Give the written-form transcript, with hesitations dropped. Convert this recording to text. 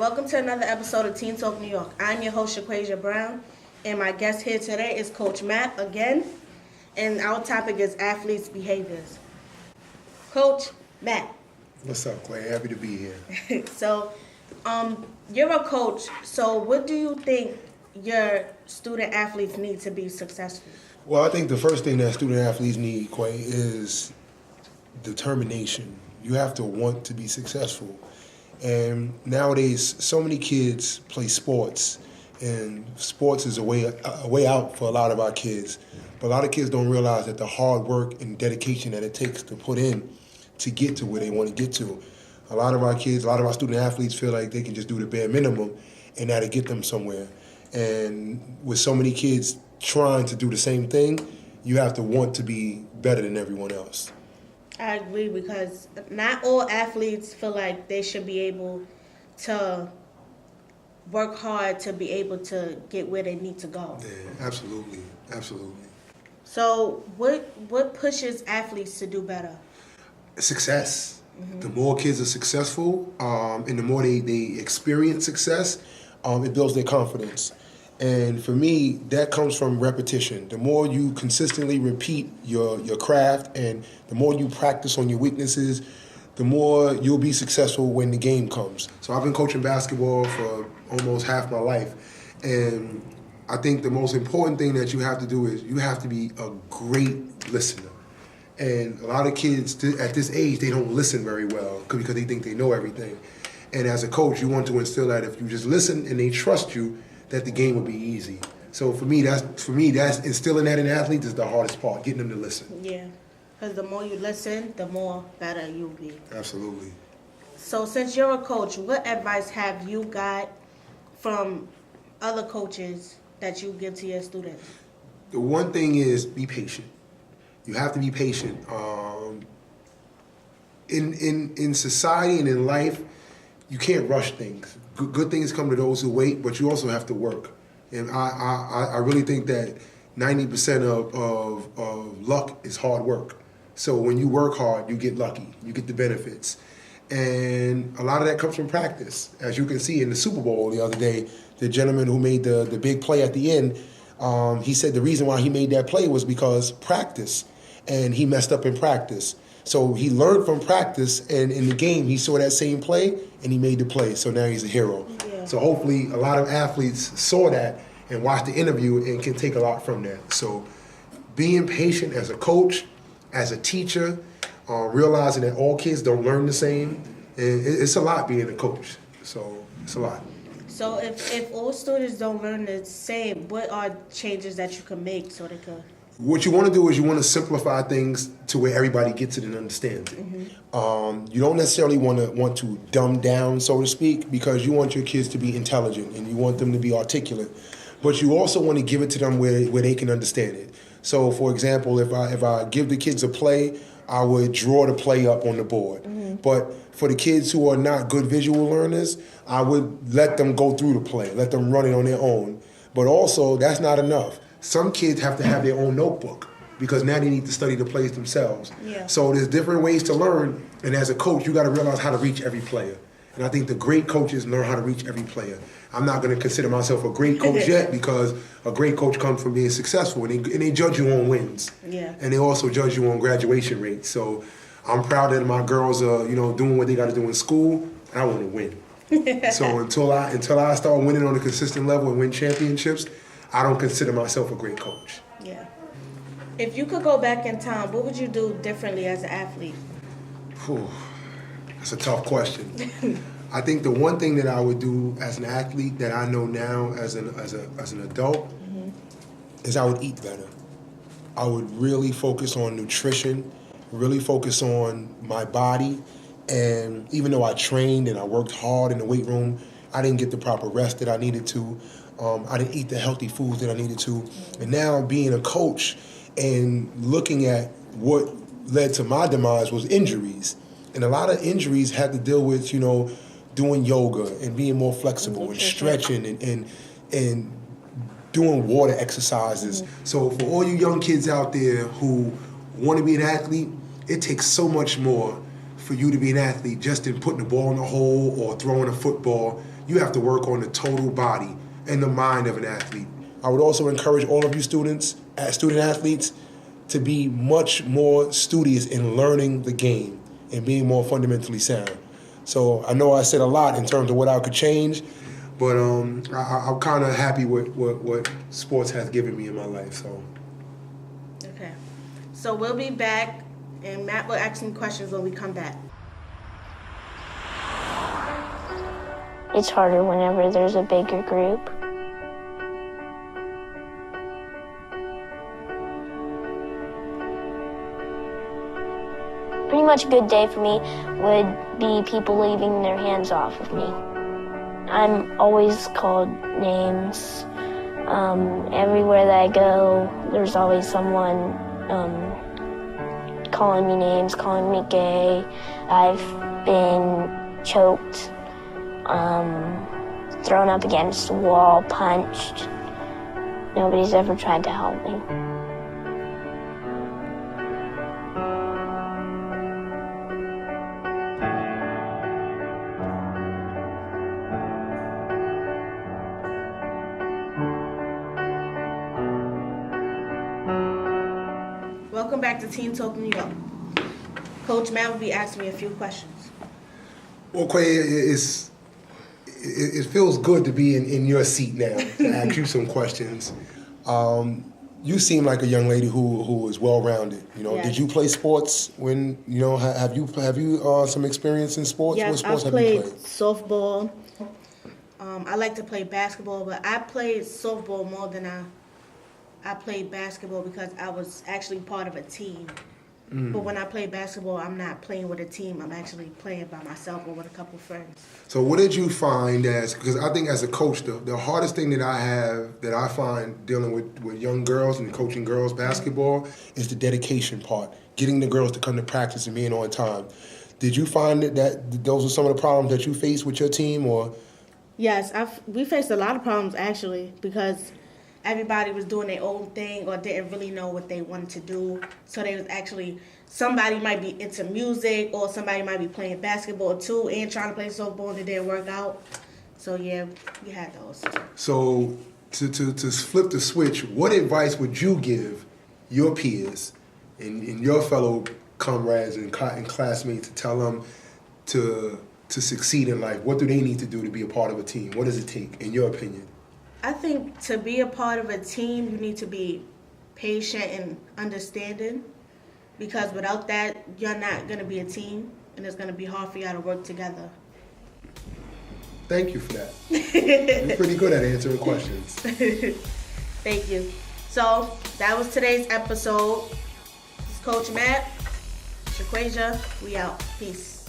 welcome to another episode of Teen Talk New York. I'm your host, Quayy Brown, and my guest here today is Caoch Mapp again, and our topic is athletes' behaviors. Caoch Mapp. What's up, Quayy? Happy to be here. So, you're a coach, so what do you think your student athletes need to be successful? Well, I think the first thing that student athletes need, Quayy, is determination. You have to want to be successful. And nowadays, so many kids play sports, and sports is a way out for a lot of our kids. But a lot of kids don't realize that the hard work and dedication that it takes to put in to get to where they want to get to. A lot of our kids, a lot of our student athletes feel like they can just do the bare minimum and that'll get them somewhere. And with so many kids trying to do the same thing, you have to want to be better than everyone else. I agree, because not all athletes feel like they should be able to work hard to be able to get where they need to go. Yeah, absolutely, absolutely. So what pushes athletes to do better? Success. Mm-hmm. The more kids are successful, and the more they experience success, it builds their confidence. And for me, that comes from repetition. The more you consistently repeat your craft and the more you practice on your weaknesses, the more you'll be successful when the game comes. So I've been coaching basketball for almost half my life. And I think the most important thing that you have to do is you have to be a great listener. And a lot of kids at this age, they don't listen very well because they think they know everything. And as a coach, you want to instill that if you just listen and they trust you, that the game will be easy. So for me, that's instilling that in athletes is the hardest part, getting them to listen. Yeah, because the more you listen, the more better you'll be. Absolutely. So since you're a coach, what advice have you got from other coaches that you give to your students? The one thing is be patient. You have to be patient. In society and in life, you can't rush things. Good things come to those who wait, but you also have to work. And I really think that 90% of luck is hard work. So when you work hard, you get lucky. You get the benefits. And a lot of that comes from practice. As you can see in the Super Bowl the other day, the gentleman who made the big play at the end, he said the reason why he made that play was because practice. And he messed up in practice. So he learned from practice, and in the game, he saw that same play, and he made the play. So now he's a hero. Yeah. So hopefully a lot of athletes saw that and watched the interview and can take a lot from that. So being patient as a coach, as a teacher, realizing that all kids don't learn the same, and it's a lot being a coach. So it's a lot. So if all students don't learn the same, what are changes that you can make so they could? What you want to do is you want to simplify things to where everybody gets it and understands it. Mm-hmm. You don't necessarily want to dumb down, so to speak, because you want your kids to be intelligent and you want them to be articulate. But you also want to give it to them where they can understand it. So, for example, if I give the kids a play, I would draw the play up on the board. Mm-hmm. But for the kids who are not good visual learners, I would let them go through the play, let them run it on their own. But also, that's not enough. Some kids have to have their own notebook because now they need to study the plays themselves. Yeah. So there's different ways to learn, and as a coach, you got to realize how to reach every player. And I think the great coaches learn how to reach every player. I'm not going to consider myself a great coach yet because a great coach comes from being successful, and they judge you on wins. Yeah. And they also judge you on graduation rates. So I'm proud that my girls are, doing what they got to do in school, and I want to win. So until I start winning on a consistent level and win championships, I don't consider myself a great coach. Yeah. If you could go back in time, what would you do differently as an athlete? That's a tough question. I think the one thing that I would do as an athlete that I know now as an adult mm-hmm. is I would eat better. I would really focus on nutrition, really focus on my body. And even though I trained and I worked hard in the weight room, I didn't get the proper rest that I needed to. I didn't eat the healthy foods that I needed to. And now being a coach and looking at what led to my demise was injuries. And a lot of injuries had to deal with, doing yoga and being more flexible and stretching and doing water exercises. Mm-hmm. So for all you young kids out there who want to be an athlete, it takes so much more for you to be an athlete just in putting the ball in the hole or throwing a football. You have to work on the total body and the mind of an athlete. I would also encourage all of you student athletes to be much more studious in learning the game and being more fundamentally sound. So I know I said a lot in terms of what I could change, but I'm kind of happy with what sports has given me in my life. So. Okay. So we'll be back, and Matt will ask some questions when we come back. It's harder whenever there's a bigger group. Pretty much a good day for me would be people leaving their hands off of me. I'm always called names. Everywhere that I go, there's always someone calling me names, calling me gay. I've been choked, thrown up against the wall, punched. Nobody's ever tried to help me. Welcome back to Teen Talk New York. Coach Matt will be asking me a few questions. Well, Quayy, it feels good to be in your seat now to ask you some questions. You seem like a young lady who is well-rounded. Yes. Did you play sports when have you some experience in sports? Yes, What sports I've have you played played? softball. I like to play basketball, but I played softball more than I played basketball because I was actually part of a team. But when I play basketball, I'm not playing with a team. I'm actually playing by myself or with a couple friends. So what did you find because I think as a coach, the hardest thing that I find dealing with young girls and coaching girls basketball is the dedication part, getting the girls to come to practice and being on time. Did you find that those are some of the problems that you faced with your team, or? Yes, we faced a lot of problems actually because everybody was doing their own thing or didn't really know what they wanted to do. So they was actually, somebody might be into music or somebody might be playing basketball too and trying to play softball and it didn't work out. So yeah, we had those. So to flip the switch, what advice would you give your peers and your fellow comrades and classmates to tell them to succeed in life? What do they need to do to be a part of a team? What does it take, in your opinion? I think to be a part of a team, you need to be patient and understanding because without that, you're not going to be a team and it's going to be hard for y'all to work together. Thank you for that. You're pretty good at answering questions. Thank you. So that was today's episode. This is Coach Matt, Quayy, we out. Peace.